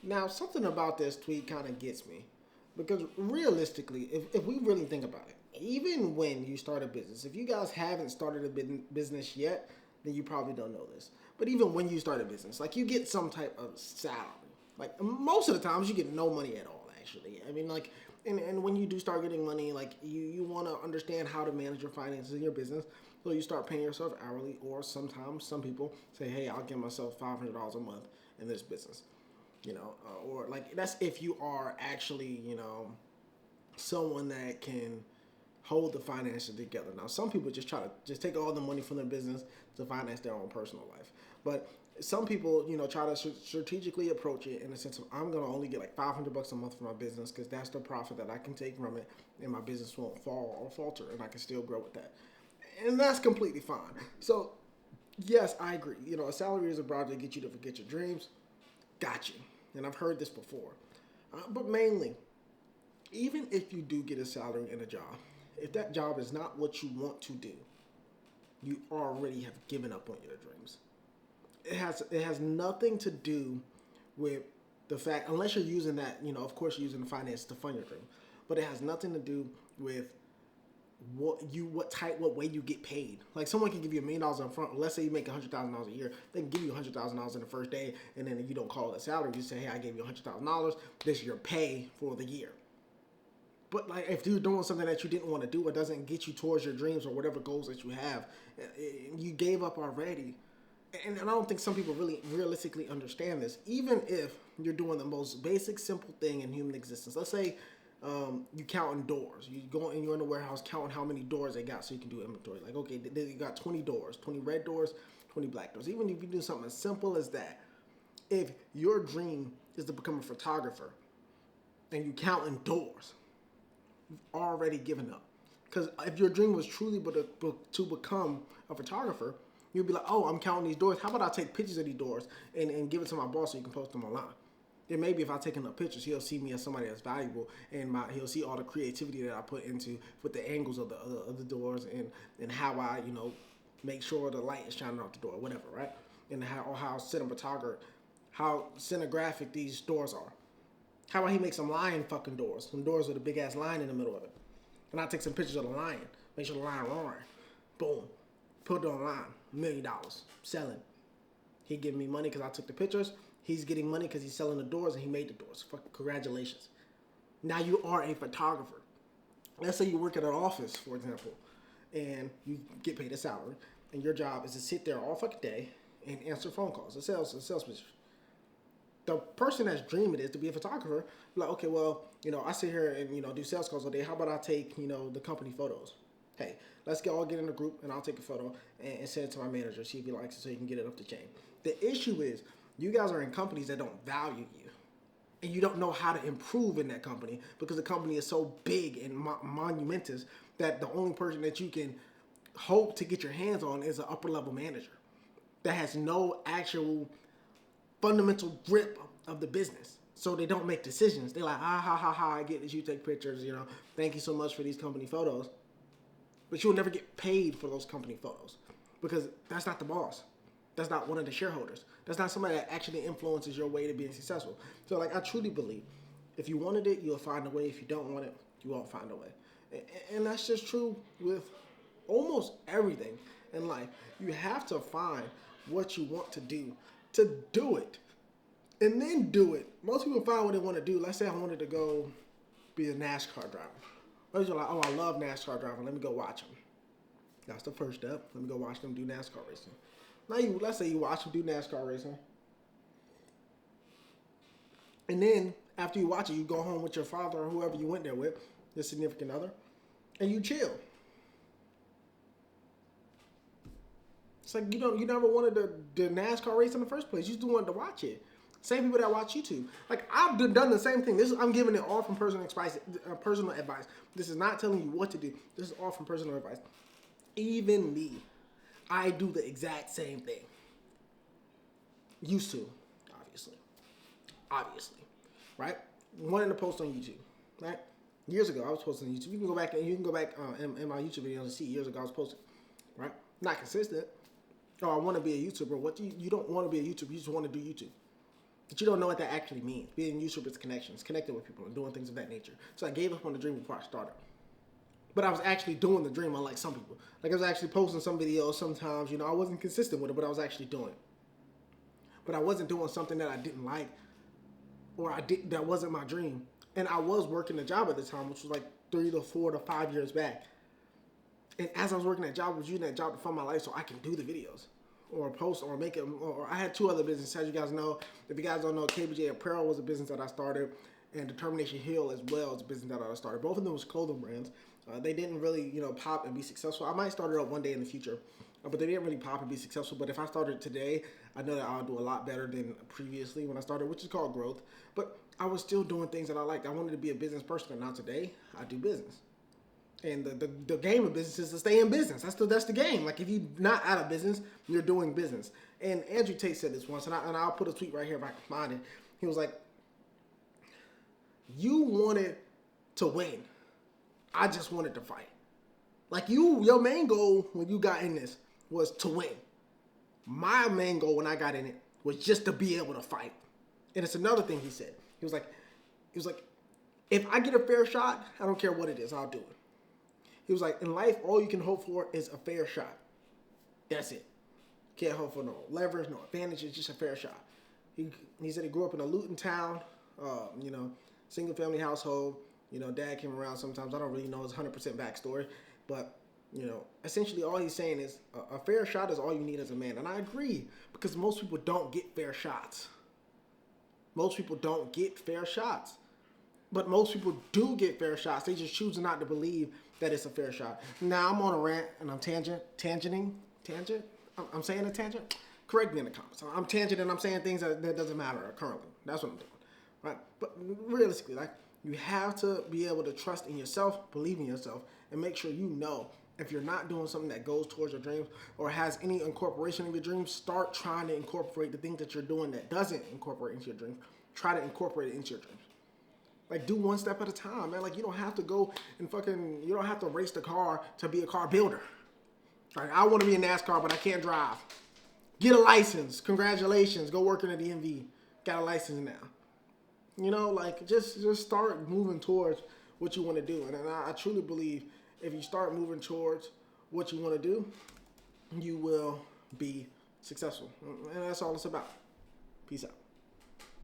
Now, something about this tweet kind of gets me. Because realistically, if we really think about it, even when you start a business, if you guys haven't started a business yet, then you probably don't know this. But even when you start a business, like you get some type of salary. Like most of the times, you get no money at all. Actually, I mean, like, and when you do start getting money, like you want to understand how to manage your finances in your business. So you start paying yourself hourly, or sometimes some people say, "Hey, I'll give myself $500 a month in this business." Or like that's if you are actually, someone that can hold the finances together. Now, some people just try to just take all the money from their business to finance their own personal life. But some people, try to strategically approach it in the sense of I'm gonna only get like $500 a month for my business because that's the profit that I can take from it, and my business won't fall or falter, and I can still grow with that. And that's completely fine. So, yes, I agree. A salary is a bribe to get you to forget your dreams. Got you. And I've heard this before. But mainly, even if you do get a salary in a job, if that job is not what you want to do, you already have given up on your dreams. It has nothing to do with the fact, unless you're using that, of course you're using the finance to fund your dream, but it has nothing to do with what way you get paid. Like someone can give you $1,000,000 up front. Let's say you make $100,000 a year, they can give you $100,000 in the first day, and then you don't call it a salary. You say, "Hey, I gave you $100,000. This is your pay for the year." But like if you're doing something that you didn't want to do or doesn't get you towards your dreams or whatever goals that you have, you gave up already. And I don't think some people really realistically understand this. Even if you're doing the most basic, simple thing in human existence. Let's say you counting doors. You go and you're in the warehouse counting how many doors they got so you can do inventory. Like, okay, you got 20 doors, 20 red doors, 20 black doors. Even if you do something as simple as that, if your dream is to become a photographer and you counting doors, you've already given up. Because if your dream was truly to become a photographer, you'd be like, "Oh, I'm counting these doors. How about I take pictures of these doors and give it to my boss so you can post them online?" Then maybe if I take enough pictures, he'll see me as somebody that's valuable, and he'll see all the creativity that I put into with the angles of the doors and how I make sure the light is shining off the door, whatever, right? And how cinematographic these doors are. How about he makes some lion fucking doors, some doors with a big ass lion in the middle of it, and I take some pictures of the lion, make sure the lion roaring, boom, put it online, $1,000,000 selling. He giving me money because I took the pictures. He's getting money because he's selling the doors and he made the doors. Fucking congratulations. Now you are a photographer. Let's say you work at an office, for example, and you get paid a salary, and your job is to sit there all fucking day and answer phone calls, a sales position. The person that's dreaming is to be a photographer. Like, okay, well, I sit here and do sales calls all day. How about I take the company photos? Hey, let's all get in a group and I'll take a photo and send it to my manager, see if he likes it, so he can get it up the chain. The issue is you guys are in companies that don't value you, and you don't know how to improve in that company because the company is so big and monumentous that the only person that you can hope to get your hands on is an upper level manager that has no actual fundamental grip of the business. So they don't make decisions. They're like, ha ha ha, I get that you take pictures, thank you so much for these company photos. But you'll never get paid for those company photos because that's not the boss. That's not one of the shareholders. That's not somebody that actually influences your way to being successful. So I truly believe if you wanted it, you'll find a way. If you don't want it, you won't find a way. And that's just true with almost everything in life. You have to find what you want to do it. And then do it. Most people find what they want to do. Let's say I wanted to go be a NASCAR driver. Most people are like, "Oh, I love NASCAR driving. Let me go watch them." That's the first step. Let me go watch them do NASCAR racing. Now, let's say you watch them do NASCAR racing. And then, after you watch it, you go home with your father or whoever you went there with, your significant other, and you chill. It's like you never wanted the NASCAR race in the first place. You just wanted to watch it. Same people that watch YouTube. Like, I've done the same thing. I'm giving it all from personal advice. This is not telling you what to do. This is all from personal advice. Even me, I do the exact same thing. Used to, obviously, right? Wanting to post on YouTube, right? Years ago, I was posting on YouTube. You can go back in my YouTube videos and see years ago I was posting, right? Not consistent. Oh, I want to be a YouTuber. What you don't want to be a YouTuber. You just want to do YouTube. But you don't know what that actually means. Being used for its connections, connecting with people, and doing things of that nature. So I gave up on the dream before I started. But I was actually doing the dream, unlike some people. Like I was actually posting some videos sometimes, I wasn't consistent with it, but I was actually doing it. But I wasn't doing something that I didn't like, or that wasn't my dream. And I was working a job at the time, which was like 3 to 4 to 5 years back. And as I was working that job, I was using that job to fund my life so I can do the videos or post or make it. Or I had 2 other businesses, as you guys know. If you guys don't know, KBJ Apparel was a business that I started, and Determination Hill as well is a business that I started. Both of them was clothing brands. They didn't really, pop and be successful. I might start it up one day in the future, but they didn't really pop and be successful. But if I started today, I know that I'll do a lot better than previously when I started, which is called growth. But I was still doing things that I liked. I wanted to be a business person, and now today I do business. And the game of business is to stay in business. That's the game. Like if you're not out of business, you're doing business. And Andrew Tate said this once, and I'll put a tweet right here if I can find it. He was like, "You wanted to win. I just wanted to fight. Like your main goal when you got in this was to win. My main goal when I got in it was just to be able to fight." And it's another thing he said. He was like, if I get a fair shot, I don't care what it is, I'll do it. He was like, in life, all you can hope for is a fair shot. That's it. Can't hope for no leverage, no advantage. It's just a fair shot. He said he grew up in a looting town, single family household. Dad came around sometimes. I don't really know his 100% backstory. But, essentially all he's saying is a fair shot is all you need as a man. And I agree, because most people don't get fair shots. Most people don't get fair shots. But most people do get fair shots. They just choose not to believe that it's a fair shot. Now I'm on a rant and I'm tangenting. I'm saying a tangent? Correct me in the comments. I'm tangent and I'm saying things that doesn't matter currently. That's what I'm doing. Right? But realistically, like, you have to be able to trust in yourself, believe in yourself, and make sure you know if you're not doing something that goes towards your dreams or has any incorporation of your dreams, start trying to incorporate the things that you're doing that doesn't incorporate into your dreams. Try to incorporate it into your dreams. Like, do one step at a time, man. Like, you don't have to go and you don't have to race the car to be a car builder. Like, I want to be in NASCAR, but I can't drive. Get a license. Congratulations. Go work in the DMV. Got a license now. Just start moving towards what you want to do. And I truly believe if you start moving towards what you want to do, you will be successful. And that's all it's about. Peace out.